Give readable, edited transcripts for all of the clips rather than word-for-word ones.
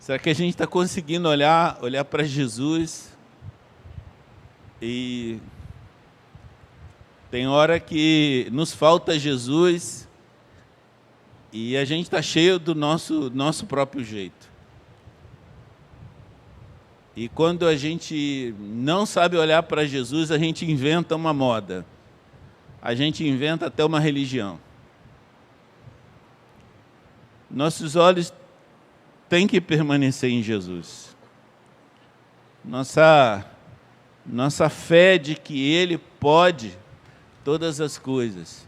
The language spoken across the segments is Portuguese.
Será que a gente está conseguindo olhar para Jesus? E tem hora que nos falta Jesus e a gente está cheio do nosso próprio jeito. E quando a gente não sabe olhar para Jesus, a gente inventa uma moda. A gente inventa até uma religião. Nossos olhos têm que permanecer em Jesus. Nossa fé de que Ele pode todas as coisas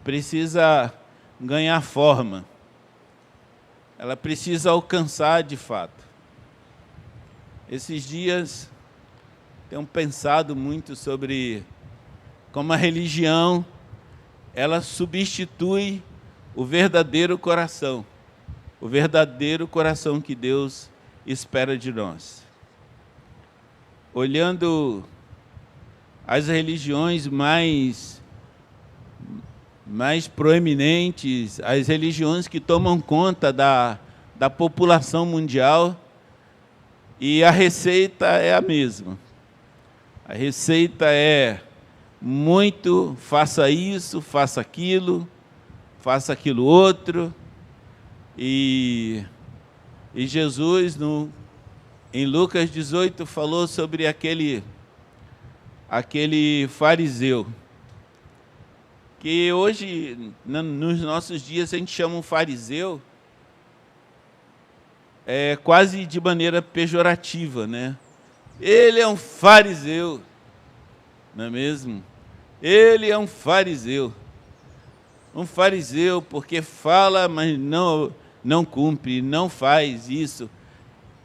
precisa ganhar forma. Ela precisa alcançar de fato. Esses dias tenho pensado muito sobre como a religião ela substitui o verdadeiro coração que Deus espera de nós. Olhando as religiões mais proeminentes, as religiões que tomam conta da população mundial, e a receita é a mesma. A receita é muito, faça isso, faça aquilo outro. E Jesus, em Lucas 18, falou sobre aquele fariseu, que hoje, nos nossos dias, a gente chama um fariseu quase de maneira pejorativa, né? Ele é um fariseu, não é mesmo? Ele é um fariseu. Um fariseu porque fala, mas não cumpre, não faz isso.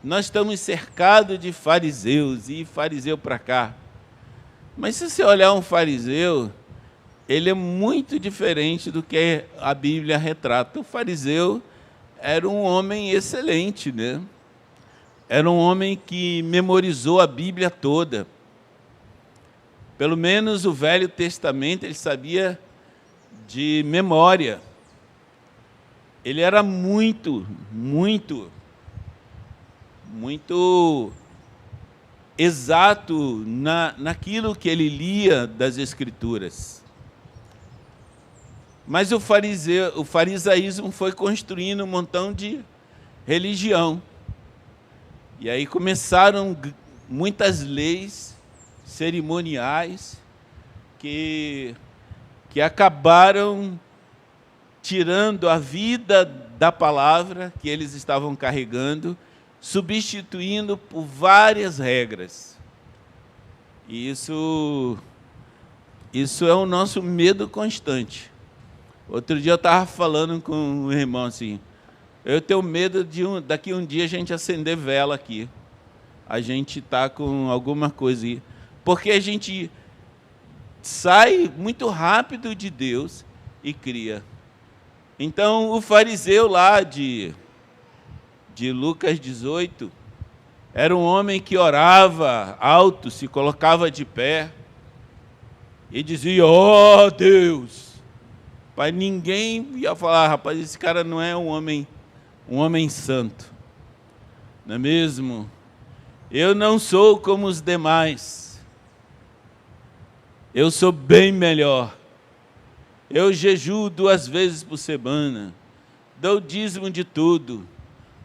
Nós estamos cercados de fariseus, e fariseu para cá. Mas se você olhar um fariseu, ele é muito diferente do que a Bíblia retrata. O fariseu era um homem excelente, né? Era um homem que memorizou a Bíblia toda. Pelo menos o Velho Testamento ele sabia de memória. Ele era muito exato naquilo que ele lia das Escrituras. Mas o farisaísmo foi construindo um montão de religião. E aí começaram muitas leis cerimoniais que acabaram tirando a vida da palavra que eles estavam carregando, substituindo por várias regras. E isso é o nosso medo constante. Outro dia eu estava falando com um irmão assim, eu tenho medo daqui um dia a gente acender vela aqui. A gente está com alguma coisa aí. Porque a gente sai muito rápido de Deus e cria. Então, o fariseu lá de Lucas 18 era um homem que orava alto, se colocava de pé e dizia, ó Deus! Pai, ninguém ia falar, rapaz, esse cara não é um homem santo. Não é mesmo? Eu não sou como os demais. Eu sou bem melhor. Eu jejuo 2 vezes por semana. Dou dízimo de tudo.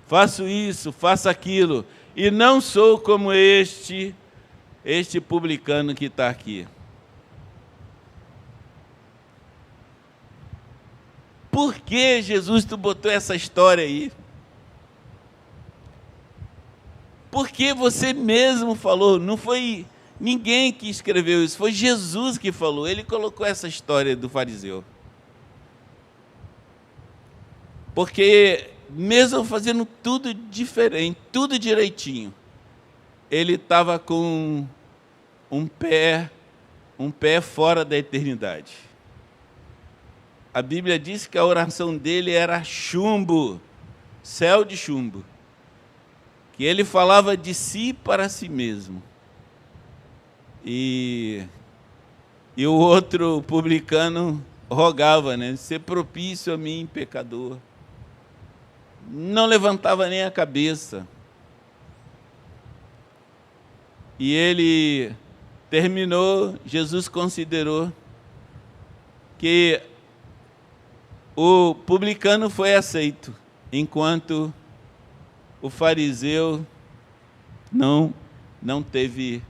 Faço isso, faço aquilo. E não sou como este publicano que está aqui. Por que, Jesus, tu botou essa história aí? Porque você mesmo falou, não foi ninguém que escreveu isso, foi Jesus que falou. Ele colocou essa história do fariseu. Porque mesmo fazendo tudo diferente, tudo direitinho, ele estava com um pé fora da eternidade. A Bíblia diz que a oração dele era chumbo, céu de chumbo. Que ele falava de si para si mesmo. E o outro publicano rogava, né? Ser propício a mim, pecador. Não levantava nem a cabeça. E ele terminou, Jesus considerou que o publicano foi aceito, enquanto o fariseu não teve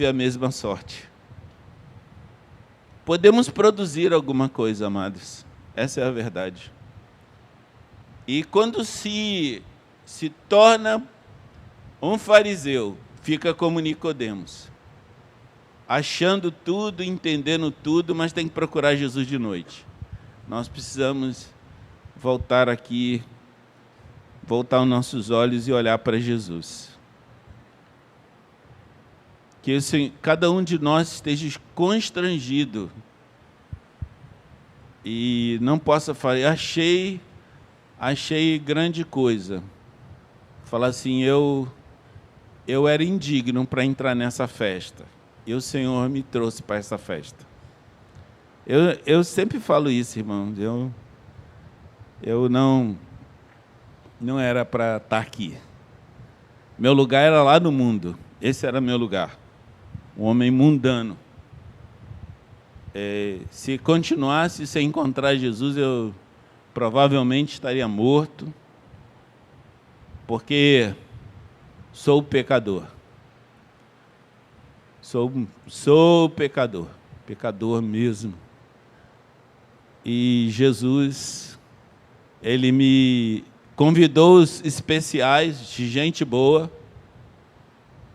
a mesma sorte. Podemos produzir alguma coisa, amados. Essa é a verdade. E quando se torna um fariseu, fica como Nicodemos, achando tudo, entendendo tudo, mas tem que procurar Jesus de noite. Nós precisamos voltar aqui, voltar os nossos olhos e olhar para Jesus. Que cada um de nós esteja constrangido e não possa falar, achei grande coisa. Falar assim, eu era indigno para entrar nessa festa, e o Senhor me trouxe para essa festa. Eu sempre falo isso, irmãos, eu não era para estar aqui. Meu lugar era lá no mundo, esse era meu lugar. Um homem mundano. Se continuasse sem encontrar Jesus, eu provavelmente estaria morto, porque sou pecador. Sou pecador mesmo. E Jesus, ele me convidou os especiais de gente boa,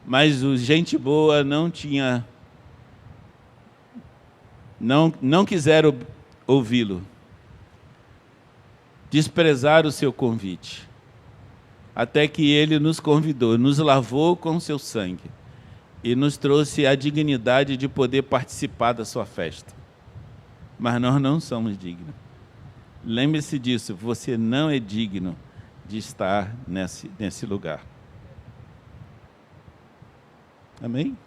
mas o gente boa não quiseram ouvi-lo. Desprezaram o seu convite. Até que ele nos convidou, nos lavou com o seu sangue e nos trouxe a dignidade de poder participar da sua festa. Mas nós não somos dignos. Lembre-se disso, você não é digno de estar nesse lugar. Amém?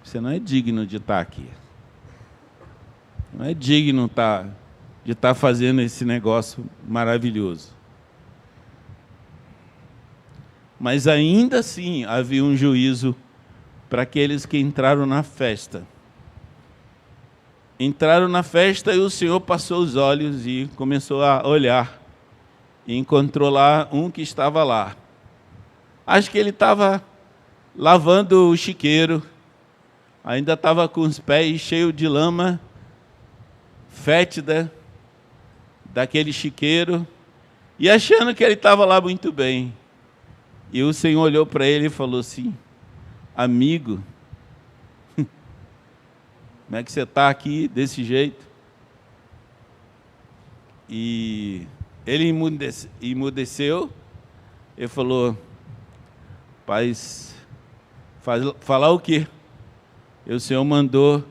Você não é digno de estar aqui. Não é digno de estar fazendo esse negócio maravilhoso. Mas ainda assim havia um juízo para aqueles que entraram na festa. Entraram na festa e o Senhor passou os olhos e começou a olhar. E encontrou lá um que estava lá. Acho que ele estava lavando o chiqueiro, ainda estava com os pés cheios de lama fétida daquele chiqueiro, e achando que ele estava lá muito bem. E o Senhor olhou para ele e falou assim, amigo, como é que você está aqui desse jeito? E ele emudeceu e falou, falar o quê? E o Senhor mandou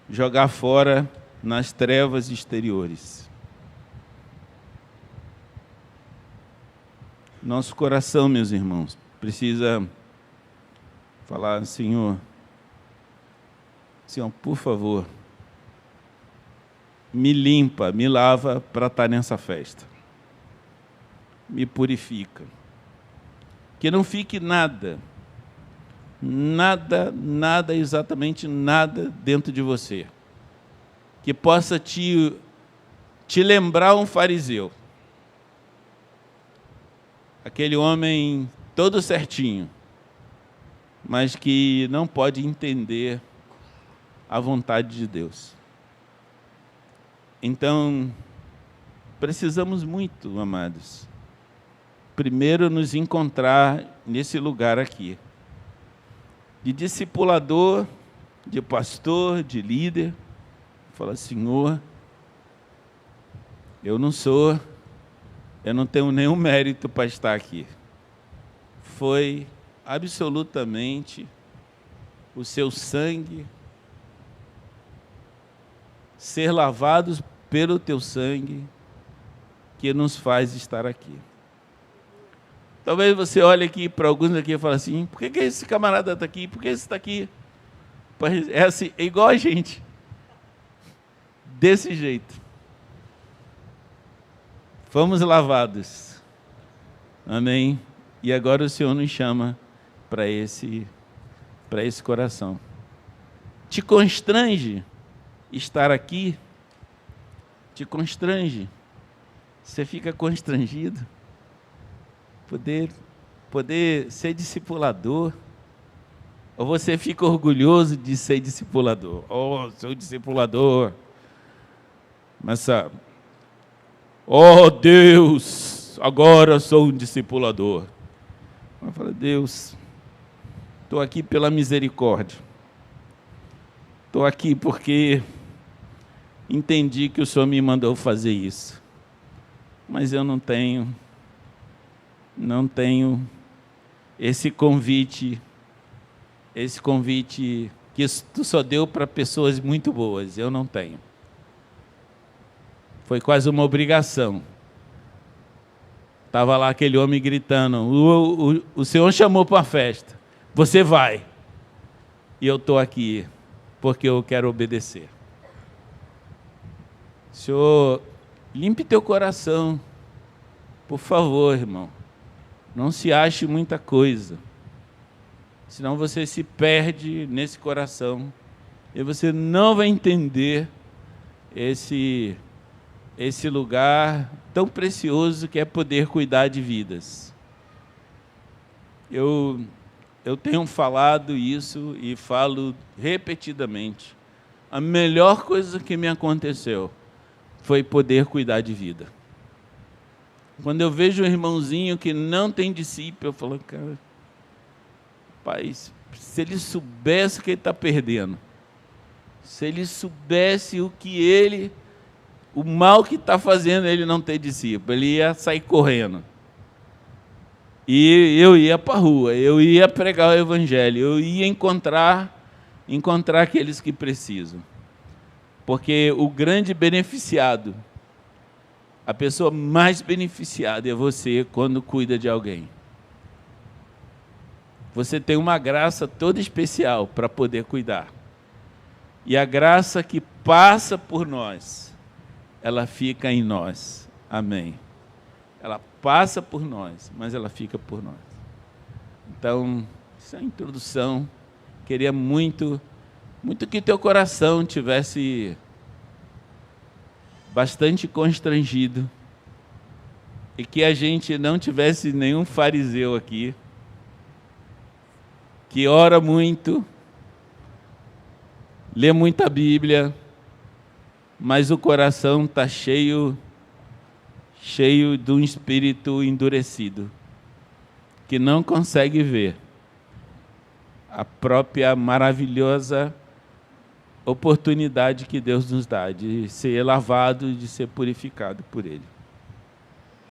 jogar fora nas trevas exteriores. Nosso coração, meus irmãos, precisa falar, Senhor, por favor, me limpa, me lava para estar nessa festa. Me purifica. Que não fique nada, exatamente nada dentro de você, que possa te lembrar um fariseu. Aquele homem todo certinho, mas que não pode entender a vontade de Deus. Então, precisamos muito, amados, primeiro nos encontrar nesse lugar aqui, de discipulador, de pastor, de líder. Fala, Senhor, eu não tenho nenhum mérito para estar aqui. Foi absolutamente o seu sangue, ser lavados pelo teu sangue, que nos faz estar aqui. Talvez você olhe aqui para alguns aqui e fale assim, por que esse camarada está aqui? Por que esse está aqui? É assim, é igual a gente. Desse jeito. Fomos lavados. Amém? E agora o Senhor nos chama para esse coração. Te constrange estar aqui? Te constrange? Você fica constrangido? Poder ser discipulador? Ou você fica orgulhoso de ser discipulador? Oh, sou discipulador. Mas, oh Deus, agora sou um discipulador. Eu falo, Deus, estou aqui pela misericórdia. Estou aqui porque entendi que o Senhor me mandou fazer isso. Mas eu não tenho esse convite que tu só deu para pessoas muito boas. Eu não tenho. Foi quase uma obrigação. Estava lá aquele homem gritando, o Senhor chamou para a festa, você vai. E eu estou aqui, porque eu quero obedecer. Senhor, limpe teu coração, por favor, irmão. Não se ache muita coisa, senão você se perde nesse coração e você não vai entender esse lugar tão precioso que é poder cuidar de vidas. Eu tenho falado isso e falo repetidamente. A melhor coisa que me aconteceu foi poder cuidar de vida. Quando eu vejo um irmãozinho que não tem discípulo, eu falo, cara, pai, se ele soubesse o que ele está perdendo, se ele soubesse o mal que está fazendo ele não ter discípulo, ele ia sair correndo. E eu ia para a rua, eu ia pregar o evangelho, eu ia encontrar aqueles que precisam. Porque o grande beneficiado, a pessoa mais beneficiada é você quando cuida de alguém. Você tem uma graça toda especial para poder cuidar. E a graça que passa por nós, ela fica em nós. Amém. Ela passa por nós, mas ela fica por nós. Então, essa é a introdução. Queria muito que teu coração tivesse bastante constrangido e que a gente não tivesse nenhum fariseu aqui, que ora muito, lê muita Bíblia, mas o coração está cheio de um espírito endurecido, que não consegue ver a própria maravilhosa oportunidade que Deus nos dá de ser lavado, de ser purificado por Ele.